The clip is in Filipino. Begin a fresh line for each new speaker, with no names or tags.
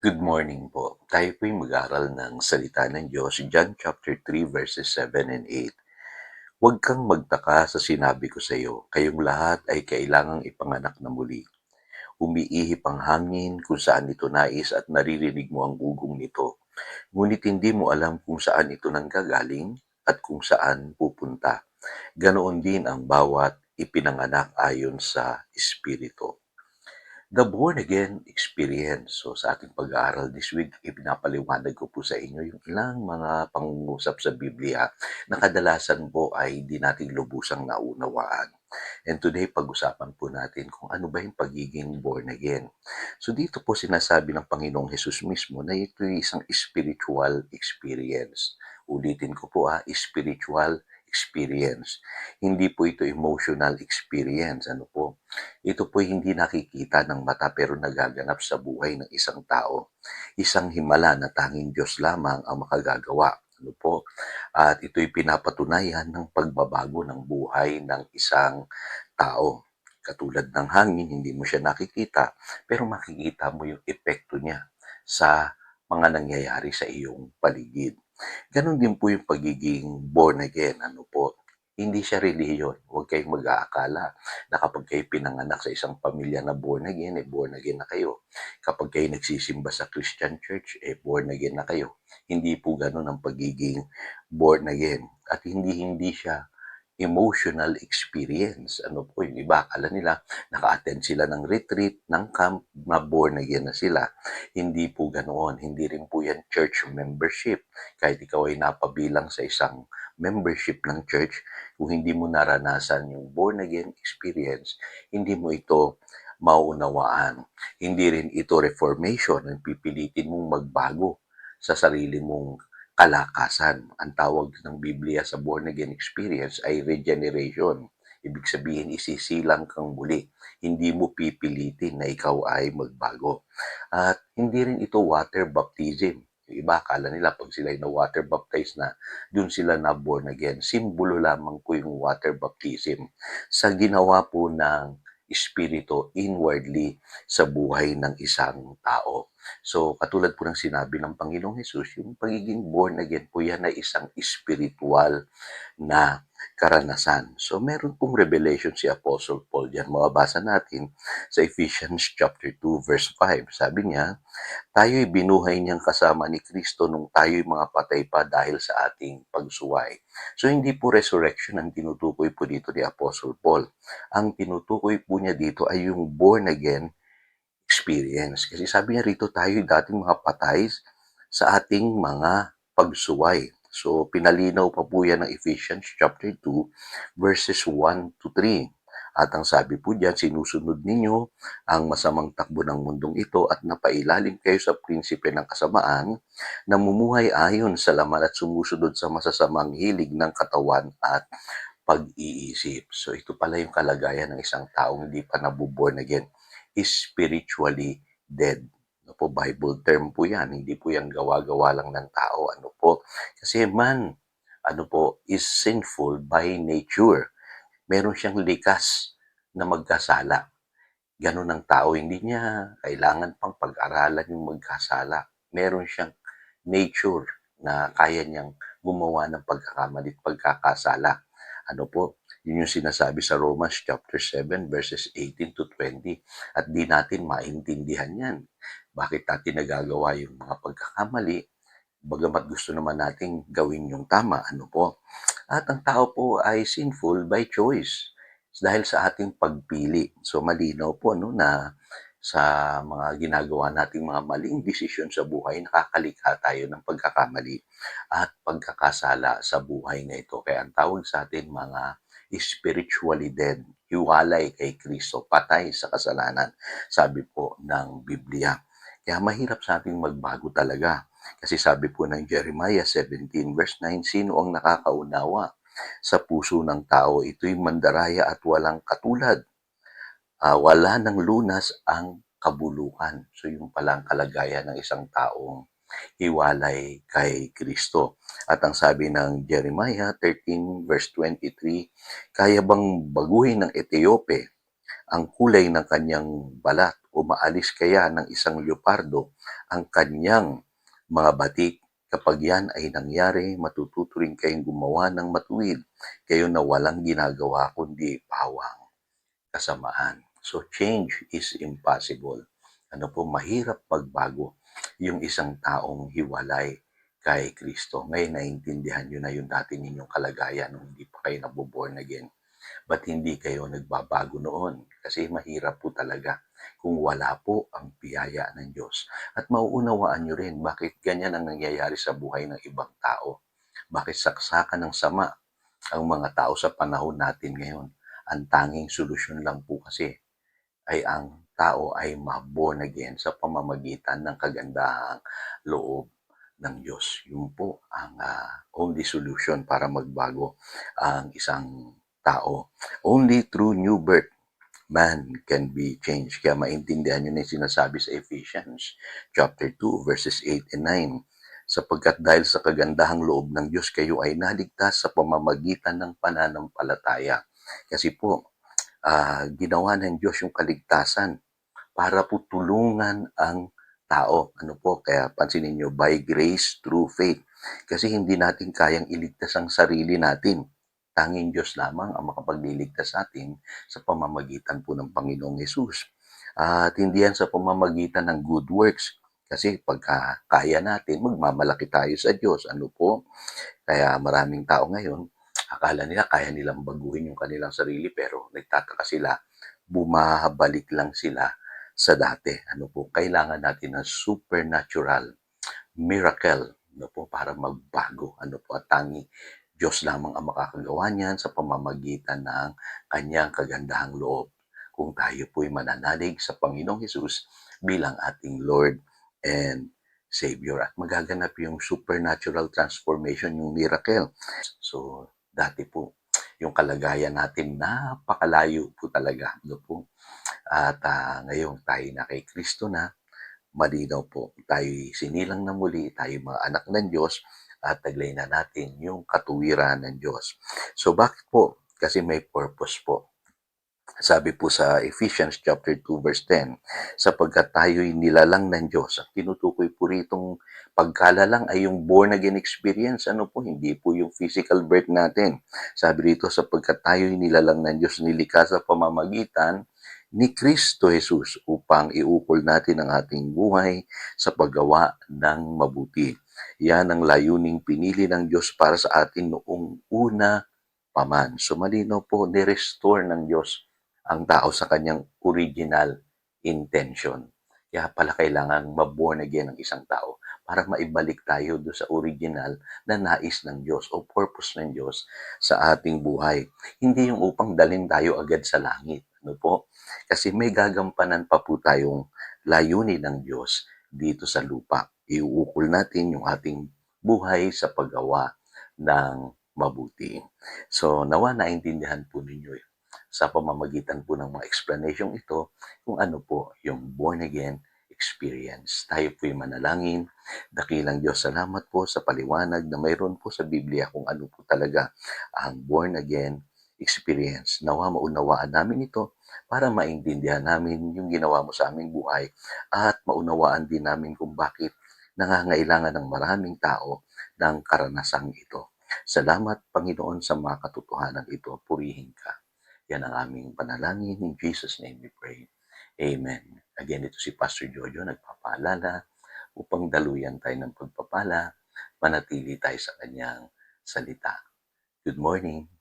Good morning po. Tayo po'y mag-aral ng salita ng Diyos, John chapter 3 verses 7 and 8. Huwag kang magtaka sa sinabi ko sa iyo, kayong lahat ay kailangang ipanganak na muli. Umiihip ang hangin kung saan ito nais at naririnig mo ang gugong nito. Ngunit hindi mo alam kung saan ito nanggagaling at kung saan pupunta. Ganoon din ang bawat ipinanganak ayon sa Espiritu. The born again experience. So sa ating pag-aaral this week, ipinapaliwanag ko po sa inyo yung ilang mga pangungusap sa Biblia na kadalasan po ay di natin lubusang naunawaan. And today, pag-usapan po natin kung ano ba yung pagiging born again. So dito po sinasabi ng Panginoong Hesus mismo na ito ay isang spiritual experience. Ulitin ko po spiritual experience. Hindi po ito emotional experience. Ano po? Ito po hindi nakikita ng mata pero nagaganap sa buhay ng isang tao. Isang himala na tanging Diyos lamang ang makagagawa. Ano po? At ito'y pinapatunayan ng pagbabago ng buhay ng isang tao. Katulad ng hangin, hindi mo siya nakikita, pero makikita mo yung epekto niya sa mga nangyayari sa iyong paligid. Ganon din po yung pagiging born again. Ano po? Hindi siya relihiyon. Huwag kayong mag-aakala na kapag kayo pinanganak sa isang pamilya na born again na kayo. Kapag kayo nagsisimba sa Christian church, born again na kayo. Hindi po ganun ang pagiging born again. At hindi siya emotional experience. Ano po, yung iba, akala nila, naka-attend sila ng retreat, ng camp, na born again na sila. Hindi po ganoon. Hindi rin po yan church membership. Kahit ikaw ay napabilang sa isang membership ng church, kung hindi mo naranasan yung born again experience, hindi mo ito mauunawaan. Hindi rin ito reformation, ang pipilitin mong magbago sa sarili mong kalakasan. Ang tawag ng Biblia sa born again experience ay regeneration. Ibig sabihin, isisilang kang muli. Hindi mo pipilitin na ikaw ay magbago. At hindi rin ito water baptism. Yung iba, akala nila pag sila na water baptized na, dun sila na born again. Simbolo lamang po yung water baptism sa ginawa po ng Espiritu inwardly sa buhay ng isang tao. So, katulad po ng sinabi ng Panginoong Hesus, yung pagiging born again po yan ay isang spiritual na karanasan. So, meron pong revelation si Apostle Paul diyan. Mababasa natin sa Ephesians chapter 2 verse 5. Sabi niya, tayo'y binuhay niyang kasama ni Kristo nung tayo'y mga patay pa dahil sa ating pagsuway. So, hindi po resurrection ang tinutukoy po dito ni Apostle Paul. Ang tinutukoy po niya dito ay yung born again experience. Kasi sabi niya rito, tayo'y dating mga patay sa ating mga pagsuway. So, pinalinaw pa po yan ng Ephesians chapter 2, verses 1 to 3. At ang sabi po diyan, sinusunod ninyo ang masamang takbo ng mundong ito at napailalim kayo sa prinsipe ng kasamaan, namumuhay ayon sa laman at sumusunod sa masasamang hilig ng katawan at pag-iisip. So ito pala yung kalagayan ng isang taong hindi pa nabuborn again, is spiritually dead. Ano po, Bible term po yan, hindi po yan gawa-gawa lang ng tao. Ano po, kasi man, ano po, is sinful by nature. Meron siyang likas na magkasala. Ganun ang tao, hindi niya kailangan pang pag-aralan yung magkasala. Meron siyang nature na kaya niyang gumawa ng pagkakamali at pagkakasala. Ano po, yun yung sinasabi sa Romans chapter 7 verses 18 to 20. At di natin maintindihan yan. Bakit natin nagagawa yung mga pagkakamali, bagamat gusto naman nating gawin yung tama, ano po. At ang tao po ay sinful by choice dahil sa ating pagpili. So malinaw po no, na sa mga ginagawa nating mga maling desisyon sa buhay, nakakalikha tayo ng pagkakamali at pagkakasala sa buhay na ito. Kaya ang tawag sa atin mga spiritually dead, hiwalay kay Kristo, patay sa kasalanan, sabi po ng Biblia. Kaya mahirap sa ating magbago talaga. Kasi sabi po ng Jeremiah 17 verse 9, sino ang nakakaunawa sa puso ng tao? Ito'y mandaraya at walang katulad. Wala ng lunas ang kabulukan. So yung palang kalagayan ng isang taong hiwalay kay Kristo. At ang sabi ng Jeremiah 13 verse 23, kaya bang baguhin ng Etiope ang kulay ng kanyang balat umaalis kaya ng isang leopardo ang kanyang mga batik? Kapag yan ay nangyari, matututo rin kayong gumawa ng matuwid, kayo na walang ginagawa kundi pawang kasamaan. So change is impossible. Ano po, mahirap magbago yung isang taong hiwalay kay Kristo. Ngayon naintindihan nyo na yung dati ninyong kalagayan nung hindi pa kayo nabuborn again. Ba't hindi kayo nagbabago noon? Kasi mahirap po talaga kung wala po ang biyaya ng Diyos. At mauunawaan nyo rin bakit ganyan ang nangyayari sa buhay ng ibang tao. Bakit saksakan ng sama ang mga tao sa panahon natin ngayon. Ang tanging solusyon lang po kasi ay ang tao ay ma-born again sa pamamagitan ng kagandahang loob ng Diyos. Yun po ang only solution para magbago ang isang tao. Only through new birth, man can be changed. Kaya maintindihan nyo na yung sinasabi sa Ephesians chapter 2 verses 8 and 9. Sapagkat dahil sa kagandahang loob ng Diyos, kayo ay naligtas sa pamamagitan ng pananampalataya. Kasi po, ginawa ng Diyos yung kaligtasan para po tulungan ang tao. Ano po, kaya pansinin nyo, by grace through faith. Kasi hindi natin kayang iligtas ang sarili natin. Tanging Diyos lamang ang makapagliligtas sa atin sa pamamagitan po ng Panginoong Yesus. At hindi yan sa pamamagitan ng good works. Kasi pagka kaya natin, magmamalaki tayo sa Diyos. Ano po? Kaya maraming tao ngayon, akala nila kaya nilang baguhin yung kanilang sarili pero nagtataka sila, bumabalik lang sila sa dati. Ano po, kailangan natin ng supernatural miracle, ano po, para magbago. Ano po, at tangi Diyos lamang ang makakagawa niyan sa pamamagitan ng kanyang kagandahang loob. Kung tayo po'y mananalig sa Panginoong Hesus bilang ating Lord and Savior. At magaganap yung supernatural transformation, yung miracle. So, dati po, yung kalagayan natin, napakalayo po talaga. Ano po? At ngayon tayo na kay Kristo na, malinaw po, tayo sinilang na muli, tayo mga anak ng Diyos, at taglay na natin yung katuwiran ng Diyos. So bakit po? Kasi may purpose po. Sabi po sa Ephesians chapter 2 verse 10, sapagkat tayo'y nilalang ng Diyos. Ang tinutukoy po ritong pagkalalang ay yung born again experience. Ano po? Hindi po yung physical birth natin. Sabi rito, sapagkat tayo'y nilalang ng Diyos, nilikha sa pamamagitan ni Kristo Jesus upang iukol natin ang ating buhay sa paggawa ng mabuti. Yan ang layuning pinili ng Diyos para sa atin noong una pa man. So malinaw po, ni-restore ng Diyos ang tao sa kanyang original intention. Kaya pala kailangan ma-born again ang isang tao para maibalik tayo do sa original na nais ng Diyos o purpose ng Diyos sa ating buhay. Hindi yung upang dalhin tayo agad sa langit. Ano po? Kasi may gagampanan pa po tayong layunin ng Diyos dito sa lupa. Iuukol natin yung ating buhay sa paggawa ng mabuti. So, nawa naintindihan po ninyo sa pamamagitan po ng mga explanation ito kung ano po yung born again experience. Tayo po'y manalangin. Dakilang Diyos, salamat po sa paliwanag na mayroon po sa Biblia kung ano po talaga ang born again experience. Nawa maunawaan namin ito para maintindihan namin yung ginawa mo sa aming buhay at maunawaan din namin kung bakit nangangailangan ng maraming tao ng karanasang ito. Salamat, Panginoon, sa mga katotohanan ito. Purihin ka. Yan ang aming panalangin. In Jesus' name we pray. Amen. Again, ito si Pastor Jojo, nagpapaalala upang daluyan tayo ng pagpapala, manatili tayo sa kanyang salita. Good morning.